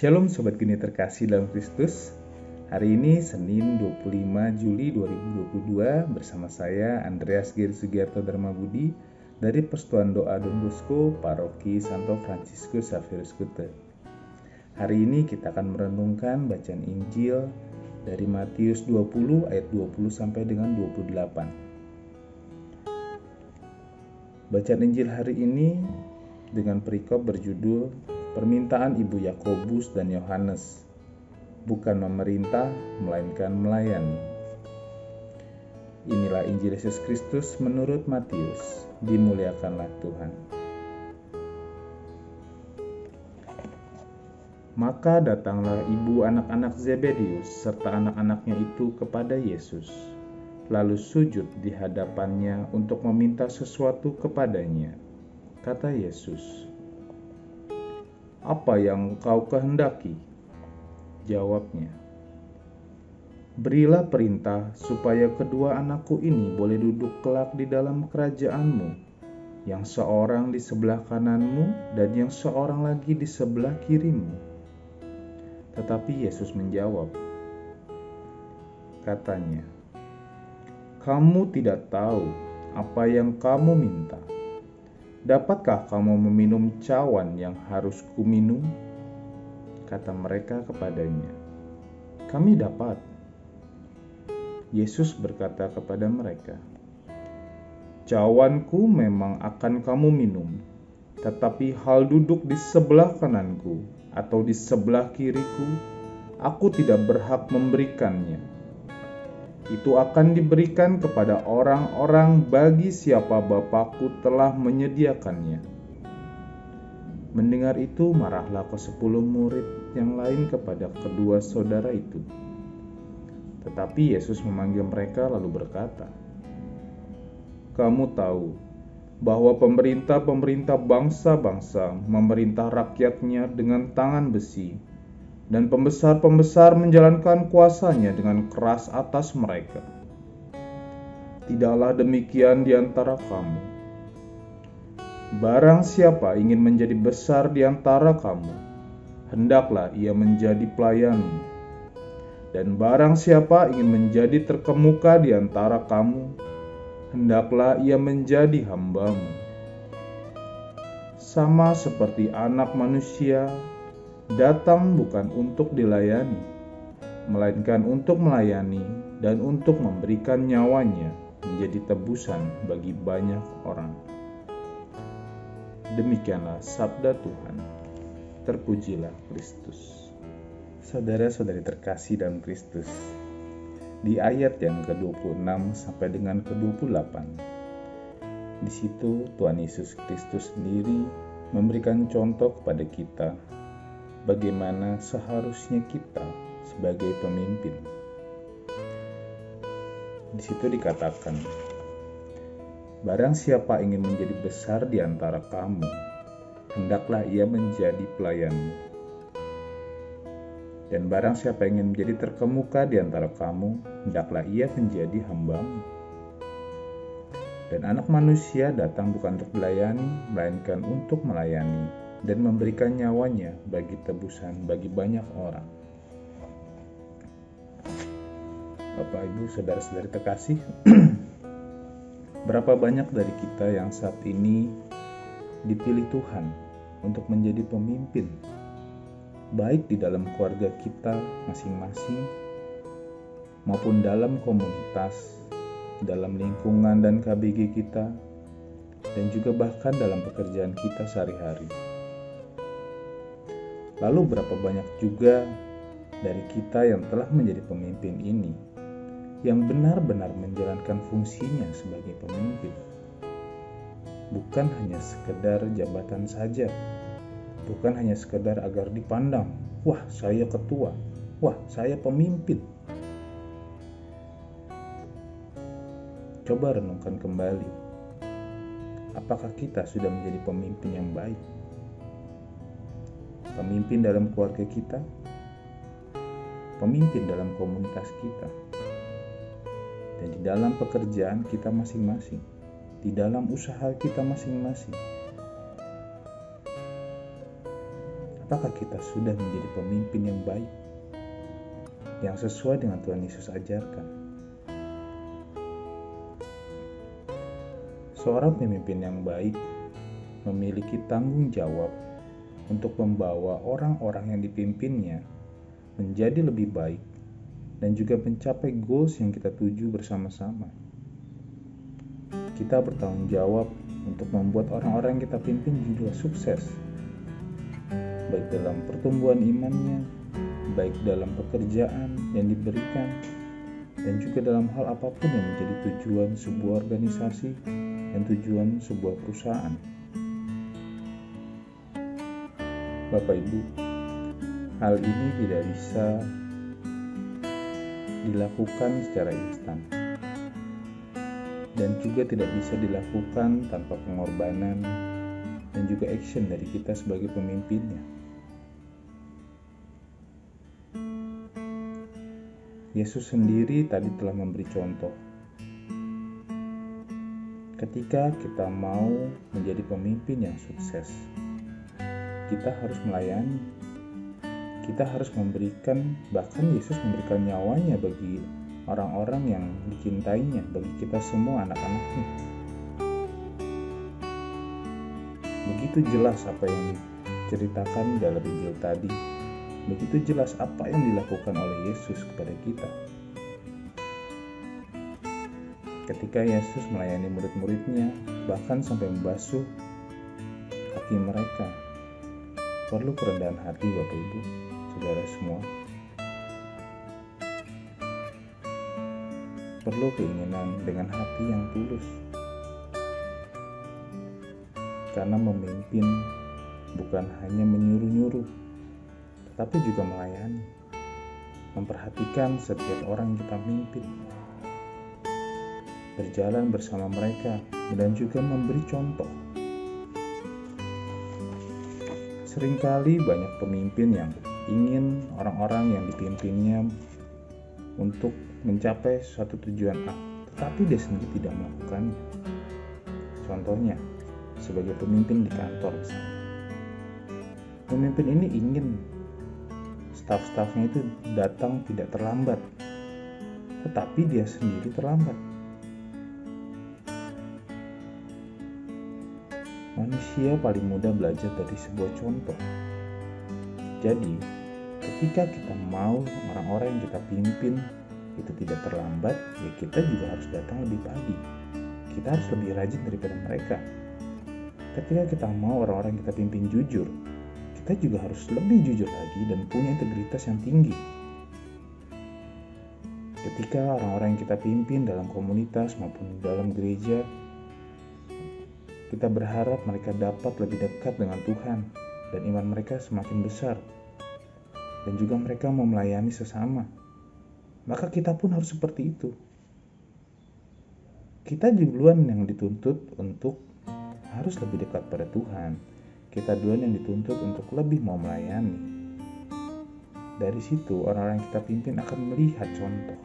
Shalom Sobat Geni terkasih dalam Kristus. Hari ini Senin 25 Juli 2022 bersama saya Andreas Giri Sugiarto Darmabudi dari Persatuan Doa Don Bosco Paroki Santo Fransiskus Xavierus Kute. Hari ini kita akan merenungkan bacaan Injil dari Matius 20 ayat 20 sampai dengan 28. Bacaan Injil hari ini dengan perikop berjudul Permintaan Ibu Yakobus dan Yohanes, bukan memerintah, melainkan melayani. Inilah Injil Yesus Kristus menurut Matius. Dimuliakanlah Tuhan. Maka datanglah ibu anak-anak Zebedius serta anak-anaknya itu kepada Yesus, lalu sujud di hadapannya untuk meminta sesuatu kepadanya. Kata Yesus, "Apa yang kau kehendaki?" Jawabnya, "Berilah perintah supaya kedua anakku ini boleh duduk kelak di dalam kerajaanmu, yang seorang di sebelah kananmu dan yang seorang lagi di sebelah kirimu." Tetapi Yesus menjawab, katanya, "Kamu tidak tahu apa yang kamu minta. Dapatkah kamu meminum cawan yang harus kuminum?" Kata mereka kepadanya, "Kami dapat." Yesus berkata kepada mereka, "Cawanku memang akan kamu minum, tetapi hal duduk di sebelah kananku atau di sebelah kiriku, aku tidak berhak memberikannya. Itu akan diberikan kepada orang-orang bagi siapa Bapakku telah menyediakannya." Mendengar itu, marahlah ke-10 murid yang lain kepada kedua saudara itu. Tetapi Yesus memanggil mereka lalu berkata, "Kamu tahu bahwa pemerintah-pemerintah bangsa-bangsa memerintah rakyatnya dengan tangan besi, dan pembesar-pembesar menjalankan kuasanya dengan keras atas mereka. Tidaklah demikian di antara kamu. Barang siapa ingin menjadi besar di antara kamu, hendaklah ia menjadi pelayanmu. Dan barang siapa ingin menjadi terkemuka di antara kamu, hendaklah ia menjadi hambamu. Sama seperti Anak Manusia datang bukan untuk dilayani, melainkan untuk melayani dan untuk memberikan nyawanya menjadi tebusan bagi banyak orang." Demikianlah sabda Tuhan. Terpujilah Kristus. Saudara-saudari terkasih dalam Kristus, di ayat yang ke-26 sampai dengan ke-28, di situ Tuhan Yesus Kristus sendiri memberikan contoh kepada kita bagaimana seharusnya kita sebagai pemimpin. Di situ dikatakan, "Barang siapa ingin menjadi besar di antara kamu, hendaklah ia menjadi pelayanmu. Dan barang siapa ingin menjadi terkemuka di antara kamu, hendaklah ia menjadi hambamu. Dan Anak Manusia datang bukan untuk dilayani, melainkan untuk melayani dan memberikan nyawanya bagi tebusan bagi banyak orang." Bapak, Ibu, saudara-saudari terkasih, berapa banyak dari kita yang saat ini dipilih Tuhan untuk menjadi pemimpin, baik di dalam keluarga kita masing-masing, maupun dalam komunitas, dalam lingkungan dan KBG kita, dan juga bahkan dalam pekerjaan kita sehari-hari. Lalu berapa banyak juga dari kita yang telah menjadi pemimpin ini yang benar-benar menjalankan fungsinya sebagai pemimpin, bukan hanya sekedar jabatan saja, bukan hanya sekedar agar dipandang, "Wah, saya ketua, wah, saya pemimpin." Coba renungkan kembali, apakah kita sudah menjadi pemimpin yang baik? Pemimpin dalam keluarga kita, pemimpin dalam komunitas kita, dan di dalam pekerjaan kita masing-masing, di dalam usaha kita masing-masing. apakah kita sudah menjadi pemimpin yang baik, yang sesuai dengan Tuhan Yesus ajarkan. Seorang pemimpin yang baik memiliki tanggung jawab untuk membawa orang-orang yang dipimpinnya menjadi lebih baik dan juga mencapai goals yang kita tuju bersama-sama. Kita bertanggung jawab untuk membuat orang-orang yang kita pimpin juga sukses, baik dalam pertumbuhan imannya, baik dalam pekerjaan yang diberikan, dan juga dalam hal apapun yang menjadi tujuan sebuah organisasi dan tujuan sebuah perusahaan. Bapak Ibu, hal ini tidak bisa dilakukan secara instan dan juga tidak bisa dilakukan tanpa pengorbanan dan juga action dari kita sebagai pemimpinnya. Yesus sendiri tadi telah memberi contoh. Ketika kita mau menjadi pemimpin yang sukses, kita harus melayani. Kita harus memberikan, bahkan Yesus memberikan nyawanya bagi orang-orang yang dicintainya, bagi kita semua anak-anaknya. Begitu jelas apa yang diceritakan dalam Injil tadi. Begitu jelas apa yang dilakukan oleh Yesus kepada kita. Ketika Yesus melayani murid-muridnya, bahkan sampai membasuh kaki mereka. Perlu kerendahan hati Bapak Ibu, saudara semua. Perlu keinginan dengan hati yang tulus. Karena memimpin bukan hanya menyuruh-nyuruh, tetapi juga melayani. Memperhatikan setiap orang yang kita pimpin. Berjalan bersama mereka dan juga memberi contoh. Seringkali banyak pemimpin yang ingin orang-orang yang dipimpinnya untuk mencapai suatu tujuan A, tetapi dia sendiri tidak melakukannya. Contohnya, sebagai pemimpin di kantor misalnya. Pemimpin ini ingin staf-stafnya itu datang tidak terlambat, tetapi dia sendiri terlambat. Manusia paling mudah belajar dari sebuah contoh. Jadi, ketika kita mau orang-orang yang kita pimpin itu tidak terlambat, ya kita juga harus datang lebih pagi. Kita harus lebih rajin daripada mereka. Ketika kita mau orang-orang yang kita pimpin jujur, kita juga harus lebih jujur lagi dan punya integritas yang tinggi. Ketika orang-orang yang kita pimpin dalam komunitas maupun dalam gereja, kita berharap mereka dapat lebih dekat dengan Tuhan dan iman mereka semakin besar. Dan juga mereka mau melayani sesama. Maka kita pun harus seperti itu. Kita duluan yang dituntut untuk harus lebih dekat pada Tuhan. Kita duluan yang dituntut untuk lebih mau melayani. Dari situ orang-orang yang kita pimpin akan melihat contoh.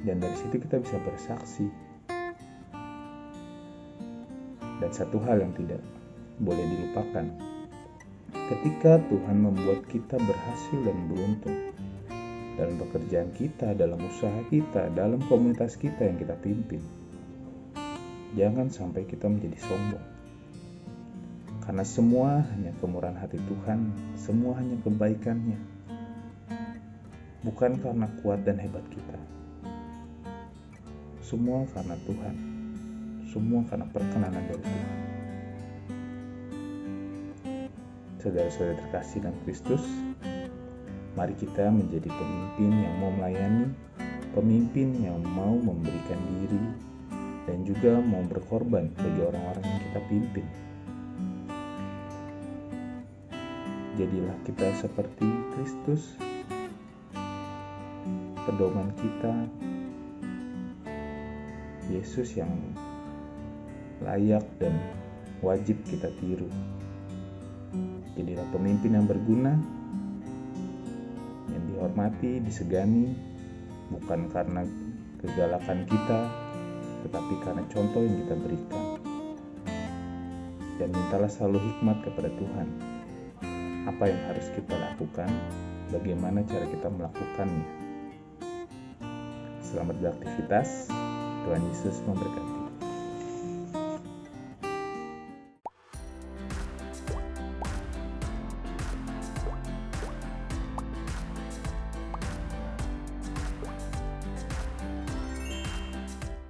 Dan dari situ kita bisa bersaksi. Dan satu hal yang tidak boleh dilupakan, ketika Tuhan membuat kita berhasil dan beruntung dalam pekerjaan kita, dalam usaha kita, dalam komunitas kita yang kita pimpin, jangan sampai kita menjadi sombong. Karena semua hanya kemurahan hati Tuhan, semua hanya kebaikannya. Bukan karena kuat dan hebat kita. Semua karena Tuhan. Semua karena perkenanan dari Tuhan. Saudara-saudara terkasih dalam Kristus, mari kita menjadi pemimpin yang mau melayani, pemimpin yang mau memberikan diri, dan juga mau berkorban bagi orang-orang yang kita pimpin. Jadilah kita seperti Kristus, pedoman kita, Yesus yang layak dan wajib kita tiru. Jadilah pemimpin yang berguna, yang dihormati, disegani, bukan karena kegalakan kita, tetapi karena contoh yang kita berikan. Dan mintalah selalu hikmat kepada Tuhan, apa yang harus kita lakukan, bagaimana cara kita melakukannya. Selamat beraktivitas, Tuhan Yesus memberkati.